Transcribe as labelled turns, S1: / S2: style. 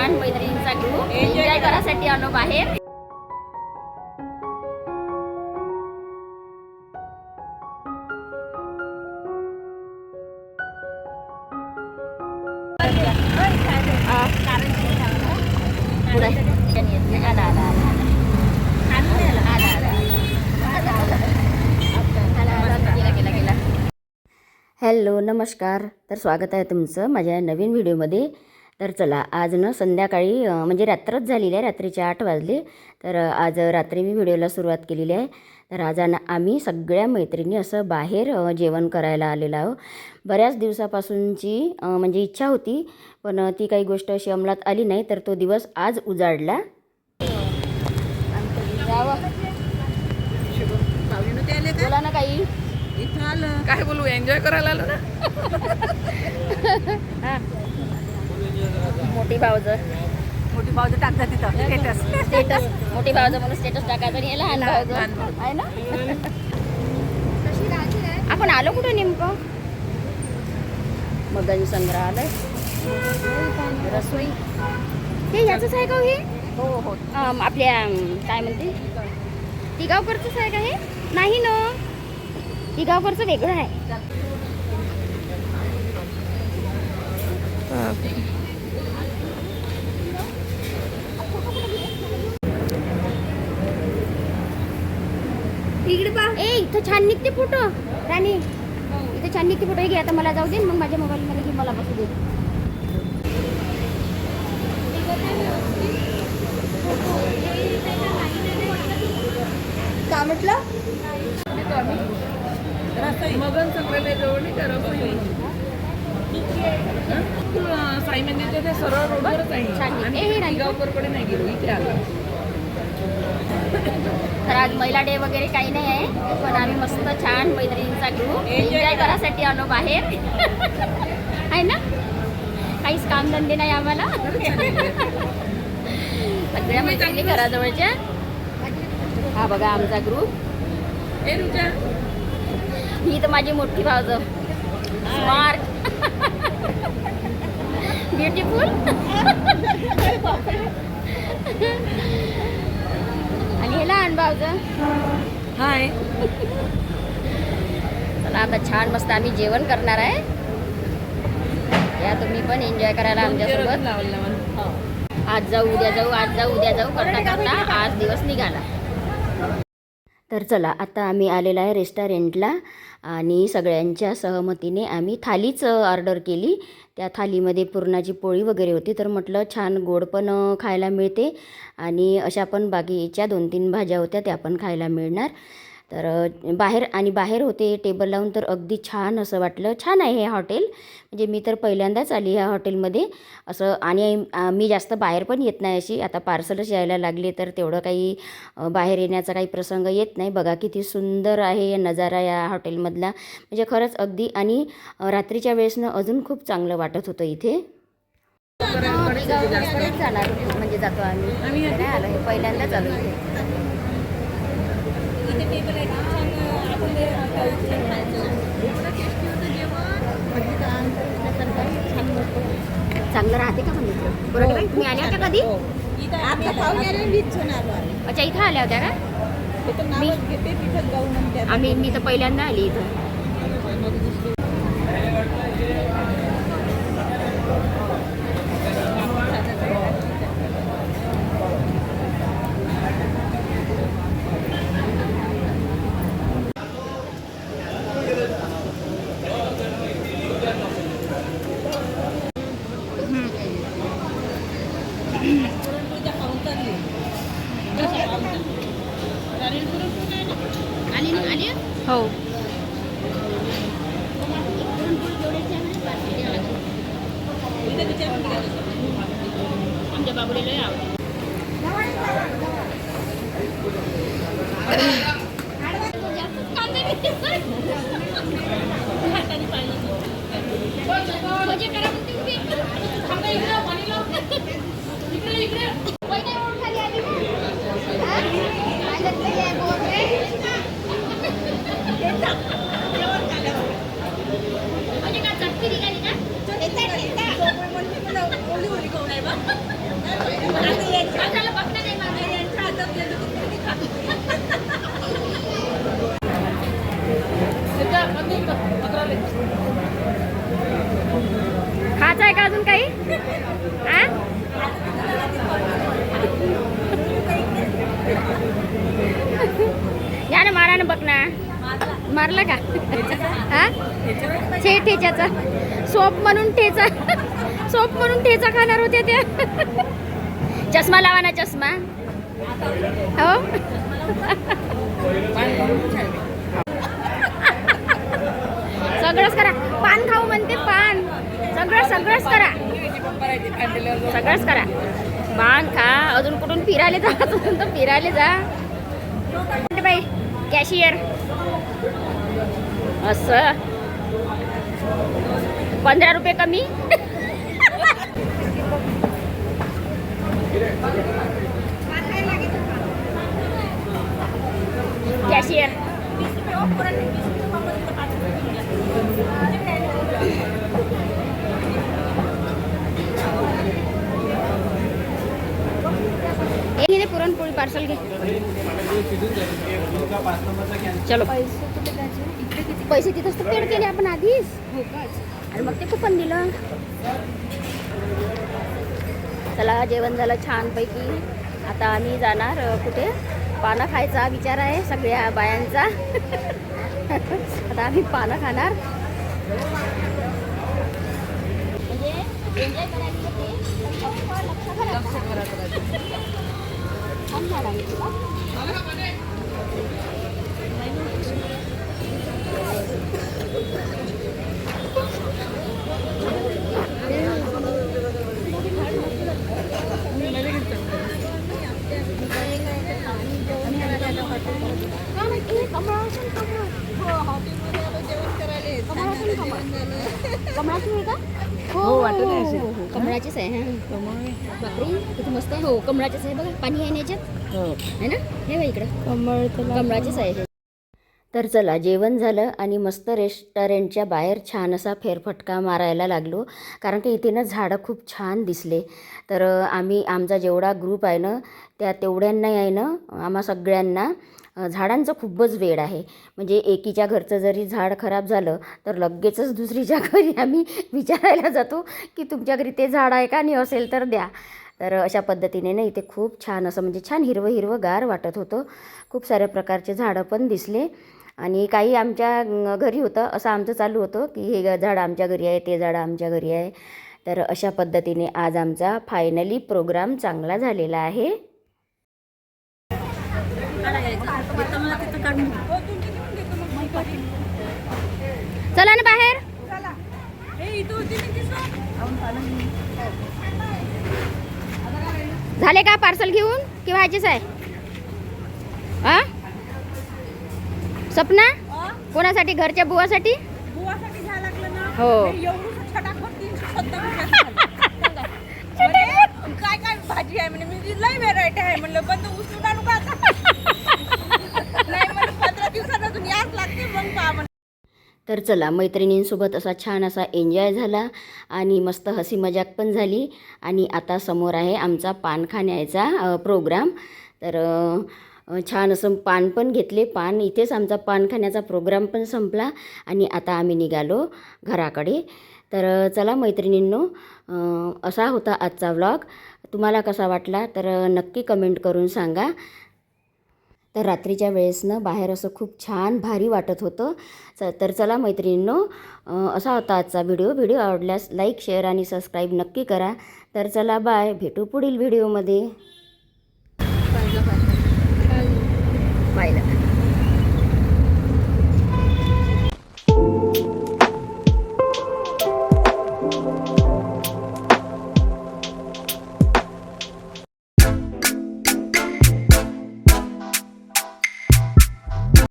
S1: छान मैत्रिणींचा group enjoy करायसाठी आलो बाहेर. हॅलो नमस्कार. तर स्वागत आहे तुमचं माझ्या नवीन व्हिडिओमध्ये. तर चला आज ना संध्याकाळी म्हणजे रात्रच झालेली आहे, रात्रीचे 8 वाजले. तर आज रात्री मी व्हिडिओला सुरुवात केलेली आहे. तर आज आम्ही सगळ्या मैत्रिणी असं बाहेर जेवण करायला आलेलो आहोत. बऱ्याच दिवसापासूनची म्हणजे इच्छा होती, पण ती काही गोष्ट अशी अंमलात आली नाही. तर तो दिवस आज उजाडला. बोला ना काही.
S2: इथं आलं काय बोलू, एन्जॉय करायला आलो ना.
S1: मोठी भावज
S2: टाकतात तिथं स्टेटस.
S1: स्टेटस मोठी भावज म्हणून स्टेटस टाकायचं आणि लहान भावज आहे ना. आपण आलो कुठं नेमकं? मगन संग्रहालय रसोई हे याचंच आहे का हे?
S2: हो हो
S1: आपल्या काय म्हणते तिगावकरचंच आहे का हे? नाही ना, तिगावकरचं वेगळं आहे. इकडे पहा. ए इथं छान निघते फोटो राणी, इथं छान निघते फोटो. घे आता मला जाऊ दे, मग माझ्या मोबाईलमध्ये घे, मला बसू दे. का म्हटलं?
S2: मगन संग्रहालय जवळ नाही का रसोई, साई मंदिरच्या त्या सरळ रोडवरच आहे. गावकरकडे नाही गेलो, इथे आलो.
S1: तर आज महिला डे वगैरे काही नाही आहे, पण आम्ही मस्त छान मैत्रिणींचा ग्रुप एन्जॉय करायसाठी आलो बाहेर. आहे ना, काहीच कामधंदे नाही आम्हाला. सगळ्या मैत्रिणी घराजवळच्या. हा बघा आमचा ग्रुप. ही तर माझी मोठी भावज, स्मार्ट ब्युटिफुल. आणि हे लहान भावज.
S2: हाय.
S1: चला आता छान मस्त आम्ही जेवण करणार आहे. या तुम्ही पण एन्जॉय करायला आमच्यासोबत. आज जाऊ उद्या जाऊ, आज जाऊ उद्या जाऊ करता करता आज दिवस निघाला. तर चला आता आम्ही आलेला आहे रेस्टॉरंटला आणि सगळ्यांच्या सहमतीने आम्ही थालीच ऑर्डर केली. त्या थालीमध्ये पुरणाची पोळी वगैरे होती. तर म्हटलं छान गोड पण खायला मिळते आणि अशा पण बाकीच्या 2-3 भाज्या होत्या त्या पण खायला मिळणार. तर बाहेर होते टेबल लावून. तर अगदी छान असं वाटलं. छान आहे हे हॉटेल, म्हणजे मी तर पहिल्यांदाच आली ह्या हॉटेलमध्ये असं. आणि मी जास्त बाहेर पण येत नाही अशी. आता पार्सलच यायला लागले तर तेवढं काही बाहेर येण्याचा काही प्रसंग येत नाही. बघा किती सुंदर आहे नजारा या हॉटेलमधला, म्हणजे खरंच अगदी. आणि रात्रीच्या वेळेसनं अजून खूप चांगलं वाटत होतं इथे. जाणार म्हणजे जातो आम्ही नाही आलो, हे पहिल्यांदाच आलो इथे. चांगलं राहते का म्हणजे? बरोबर. तुम्ही आल्या होत्या कधी? अच्छा इथं आल्या होत्या का? मी तर पहिल्यांदा आली इथं. हो आमच्या बाबुलीला आवडतं. मारला का हा ठेच्याचा सोप म्हणून ठेचा खाणार होत्या त्या. चष्मा लावा ना चष्मा. हो सगळंच करा. पान खाऊ म्हणते पान. सगळंच करा. सगळंच करा. पान खा. अजून कुठून फिरायला जा. अजून तर फिरायला जा बाई. कॅशियर असं 15 रुपये कमी. कॅशियर हे पुरणपोळी पार्सल घे. चलो पैसे तिथंच तर पेड केले आपण आधीच. आणि मग ते कुपन दिलं. चला जेवण झालं छानपैकी. आता आम्ही जाणार कुठे पानं खायचा विचार आहे सगळ्या बायांचा. आता आम्ही पानं खाणार. म्हणजे एन्जॉय करायला कमळाचीच आहे. बापरे किती मस्त आहे. हो कमळाचीच आहे बघा. पाणी आहे ना याच्यात आहे ना. हे बघा इकडं कमळाचीच आहे. तर चला जेवण झालं आणि मस्त रेस्टॉरंटच्या बाहेर छान असा फेरफटका मारायला लागलो. कारण की इथे ना झाडं खूप छान दिसले. तर आमचा जेवढा ग्रुप आहे ना त्या तेवढ्यांना आहे ना आम्हा सगळ्यांना झाडांचं खूपच वेड आहे. म्हणजे एकीच्या घरचं जरी झाड खराब झालं तर लगेचच दुसरीच्या घरी आम्ही विचारायला जातो की तुमच्या घरी ते झाड आहे का आणि असेल तर द्या. तर अशा पद्धतीने ना इथे खूप छान असं म्हणजे छान हिरवं गार वाटत होतं. खूप साऱ्या प्रकारचे झाडं पण दिसले. आणि काही आमच्या घरी होतं असं आमचं चालू होतं की हे झाड आमच्या घरी आहे ते झाड आमच्या घरी आहे. तर अशा पद्धतीने आज आमचा फायनली प्रोग्राम चांगला झालेला आहे. चला ना बाहेर. झाले का पार्सल घेऊन की व्हायचेच आहे. हा सपना कोणासाठी. घरच्या बुवासाठी. हो
S2: काय काय भाजी आहे म्हणे. मी लई व्हेरायटी आहे म्हणलं पण तो उचलून आणू का आता. नाही मला 15 दिवसात अजून याच लागते मग पहा.
S1: तर चला मैत्रिणींसोबत असा छान असा एन्जॉय झाला आणि मस्त हसी मजाक पण झाली. आणि आता समोर आहे आमचा पान खाण्याचा प्रोग्राम. तर छान असं पान पण घेतले. पान इथेच आमचा पान खाण्याचा प्रोग्राम पण संपला आणि आता आम्ही निघालो घराकडे. तर चला मैत्रिणींनो असा होता आजचा व्लॉग. तुम्हाला कसा वाटला तर नक्की कमेंट करून सांगा. तर रात्रीच्या वेळेसनं बाहेर असं खूप छान भारी वाटत होतं. तर चला मैत्रिणींनो असा होता आजचा व्हिडिओ आवडल्यास लाईक शेअर आणि सबस्क्राईब नक्की करा. तर चला बाय. भेटू पुढील व्हिडिओमध्ये. बाय.